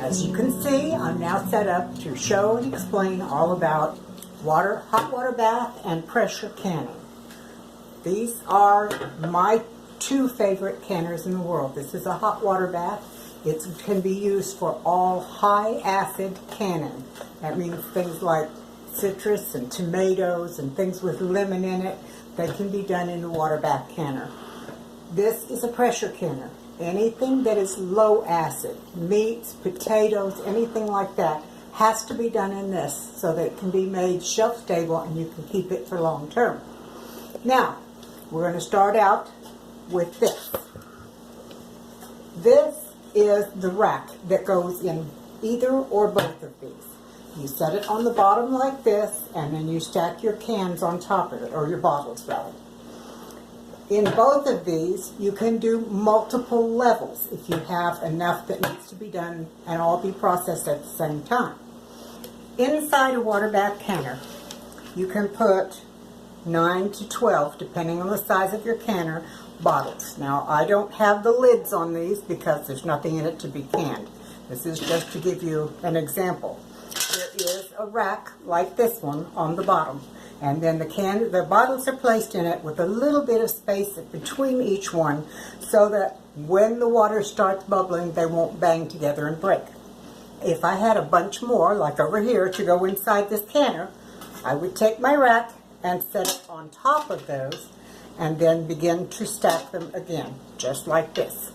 As you can see, I'm now set up to show and explain all about hot water bath and pressure canning. These are my two favorite canners in the world. This is a hot water bath. It can be used for all high acid canning. That means things like citrus and tomatoes and things with lemon in it. They can be done in the water bath canner. This is a pressure canner. Anything that is low acid, meats, potatoes, anything like that, has to be done in this so that it can be made shelf stable and you can keep it for long term. Now, we're going to start out with this. This is the rack that goes in either or both of these. You set it on the bottom like this, and then you stack your cans on top of it, or your bottles rather. In both of these, you can do multiple levels if you have enough that needs to be done and all be processed at the same time. Inside a water bath canner, you can put 9 to 12, depending on the size of your canner, bottles. Now, I don't have the lids on these because there's nothing in it to be canned. This is just to give you an example. There is a rack like this one on the bottom. And then the bottles are placed in it with a little bit of space between each one so that when the water starts bubbling, they won't bang together and break. If I had a bunch more, like over here, to go inside this canner, I would take my rack and set it on top of those and then begin to stack them again, just like this.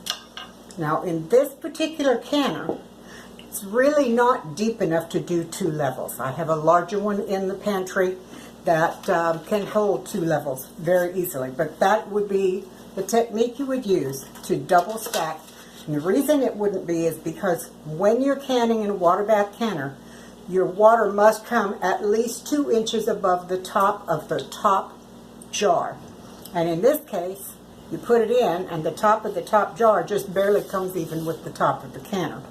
Now, in this particular canner, it's really not deep enough to do 2 levels. I have a larger one in the pantry that can hold 2 levels very easily. But that would be the technique you would use to double stack. And the reason it wouldn't be is because when you're canning in a water bath canner, your water must come at least 2 inches above the top of the top jar. And in this case, you put it in and the top of the top jar just barely comes even with the top of the canner.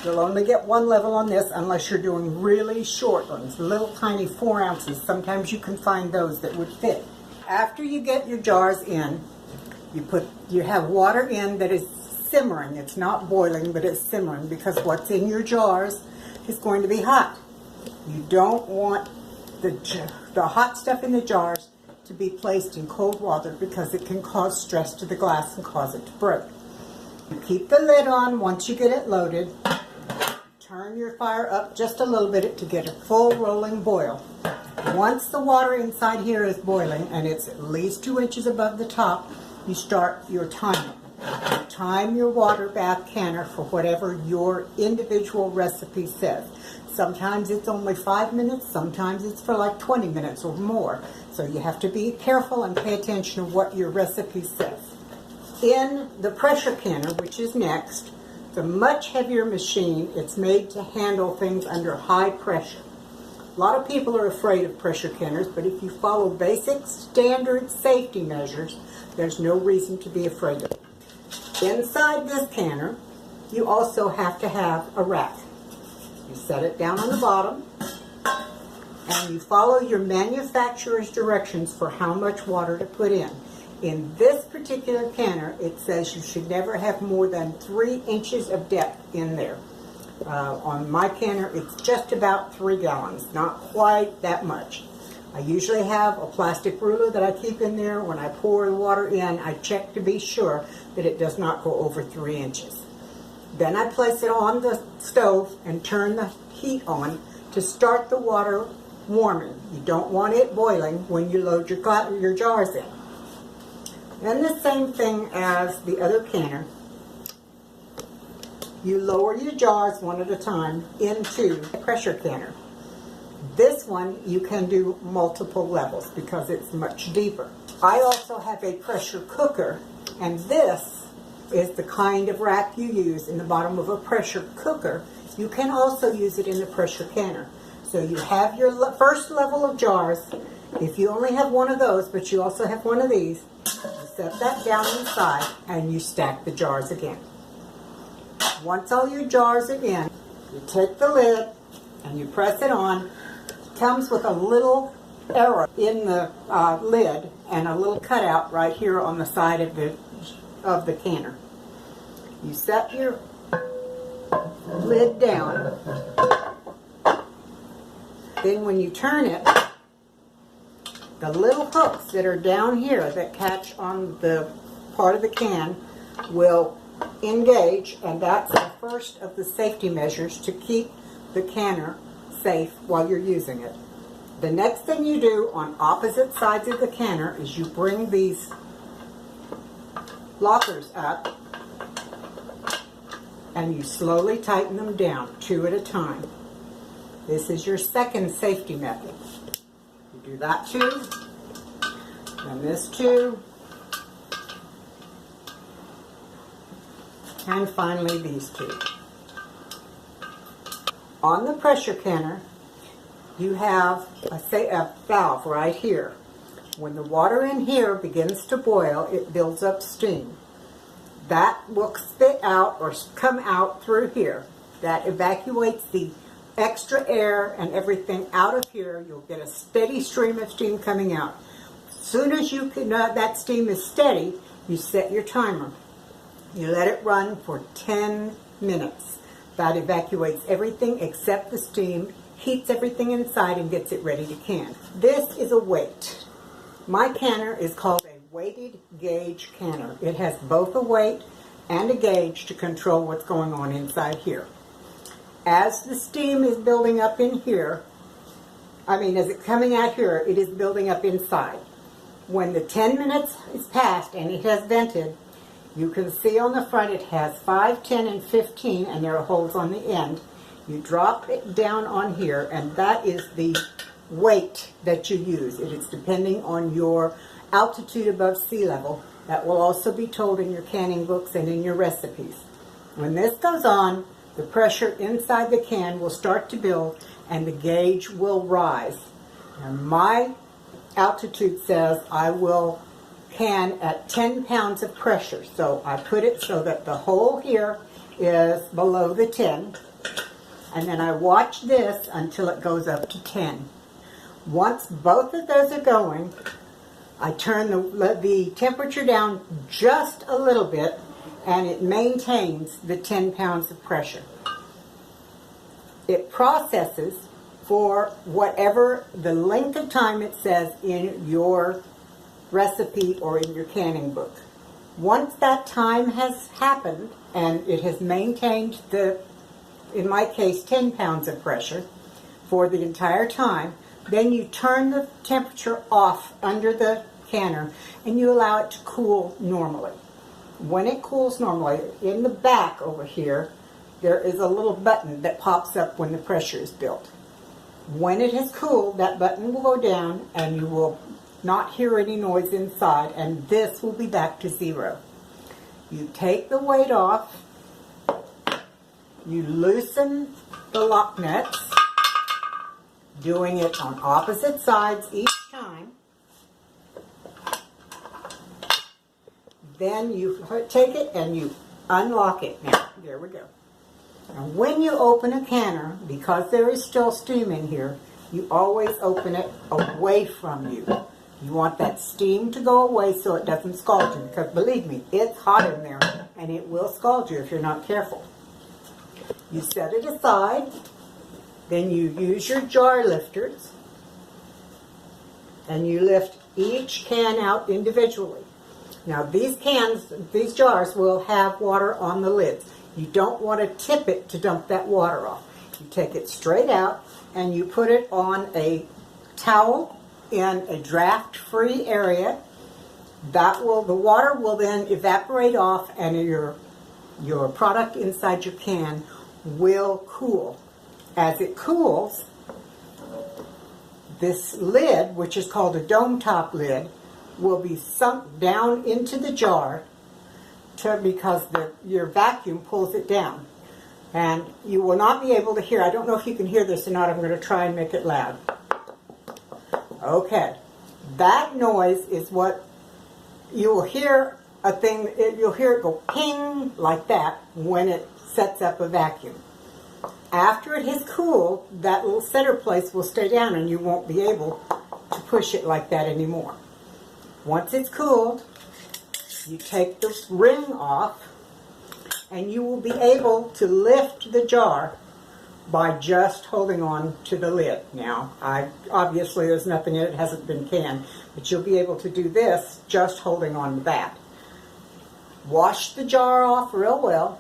You'll only get 1 level on this unless you're doing really short ones, little tiny 4 ounces. Sometimes you can find those that would fit. After you get your jars in, you have water in that is simmering. It's not boiling, but it's simmering because what's in your jars is going to be hot. You don't want the hot stuff in the jars to be placed in cold water because it can cause stress to the glass and cause it to break. You keep the lid on once you get it loaded. Turn your fire up just a little bit to get a full rolling boil. Once the water inside here is boiling and it's at least 2 inches above the top, you start your timer. Time your water bath canner for whatever your individual recipe says. Sometimes it's only 5 minutes, sometimes it's for like 20 minutes or more. So you have to be careful and pay attention to what your recipe says. In the pressure canner, which is next, it's a much heavier machine. It's made to handle things under high pressure. A lot of people are afraid of pressure canners, but if you follow basic standard safety measures, there's no reason to be afraid of it. Inside this canner, you also have to have a rack. You set it down on the bottom, and you follow your manufacturer's directions for how much water to put in. In this particular canner, it says you should never have more than 3 inches of depth in there. On my canner, it's just about 3 gallons, not quite that much. I usually have a plastic ruler that I keep in there. When I pour the water in, I check to be sure that it does not go over 3 inches. Then I place it on the stove and turn the heat on to start the water warming. You don't want it boiling when you load your jars in. And the same thing as the other canner, you lower your jars one at a time into a pressure canner. This one you can do multiple levels because it's much deeper. I also have a pressure cooker, and this is the kind of rack you use in the bottom of a pressure cooker. You can also use it in the pressure canner. So you have your first level of jars. If you only have one of those, but you also have one of these, you set that down inside and you stack the jars again. Once all your jars are in, you take the lid and you press it on. It comes with a little arrow in the lid and a little cutout right here on the side of the canner. You set your lid down. Then when you turn it, the little hooks that are down here that catch on the part of the can will engage, and that's the first of the safety measures to keep the canner safe while you're using it. The next thing you do on opposite sides of the canner is you bring these lockers up and you slowly tighten them down, 2 at a time. This is your second safety method. You do that 2, and this 2, and finally these 2. On the pressure canner, you have a valve right here. When the water in here begins to boil, it builds up steam. That will spit out or come out through here. That evacuates the extra air and everything out of here. You'll get a steady stream of steam coming out. As soon as you can, that steam is steady, you set your timer. You let it run for 10 minutes. That evacuates everything except the steam, heats everything inside, and gets it ready to can. This is a weight. My canner is called a weighted gauge canner. It has both a weight and a gauge to control what's going on inside here. As the steam is building up in here, as it's coming out here, it is building up inside. When the 10 minutes is passed and it has vented, you can see on the front it has 5, 10, and 15, and there are holes on the end. You drop it down on here, and that is the weight that you use. It is depending on your altitude above sea level. That will also be told in your canning books and in your recipes. When this goes on, the pressure inside the can will start to build and the gauge will rise. And my altitude says I will can at 10 pounds of pressure. So I put it so that the hole here is below the 10. And then I watch this until it goes up to 10. Once both of those are going, I turn the temperature down just a little bit, and it maintains the 10 pounds of pressure. It processes for whatever the length of time it says in your recipe or in your canning book. Once that time has happened and it has maintained in my case, 10 pounds of pressure for the entire time, then you turn the temperature off under the canner and you allow it to cool normally. When it cools normally, in the back over here, there is a little button that pops up when the pressure is built. When it has cooled, that button will go down and you will not hear any noise inside, and this will be back to 0. You take the weight off, you loosen the lock nuts, doing it on opposite sides each time. Then you take it and you unlock it. Now, there we go. And when you open a canner, because there is still steam in here, you always open it away from you. You want that steam to go away so it doesn't scald you, because believe me, it's hot in there and it will scald you if you're not careful. You set it aside, then you use your jar lifters, and you lift each can out individually. Now these jars will have water on the lids. You don't want to tip it to dump that water off. You take it straight out and you put it on a towel in a draft-free area. The water will then evaporate off and your product inside your can will cool. As it cools, this lid, which is called a dome top lid, will be sunk down into the jar because your vacuum pulls it down. And you will not be able to hear, I don't know if you can hear this or not, I'm going to try and make it loud. Okay, that noise is what you will hear you'll hear it go ping like that when it sets up a vacuum. After it has cooled, that little center place will stay down and you won't be able to push it like that anymore. Once it's cooled, you take the ring off and you will be able to lift the jar by just holding on to the lid. Now, obviously there's nothing in it, hasn't been canned, but you'll be able to do this just holding on to that. Wash the jar off real well,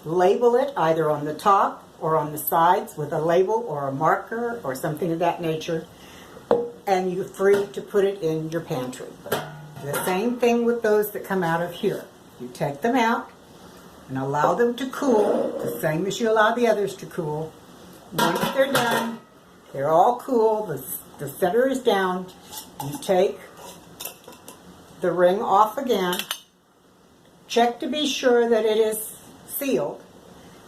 label it either on the top or on the sides with a label or a marker or something of that nature, and you're free to put it in your pantry. The same thing with those that come out of here. You take them out and allow them to cool, the same as you allow the others to cool. Once they're done, they're all cool, the center is down, you take the ring off again, check to be sure that it is sealed,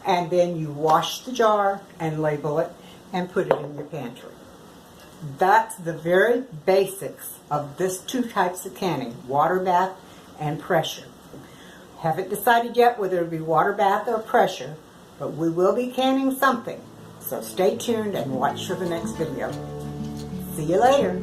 and then you wash the jar and label it and put it in your pantry. That's the very basics of this two types of canning, water bath and pressure. Haven't decided yet whether it'll be water bath or pressure, but we will be canning something. So stay tuned and watch for the next video. See you later.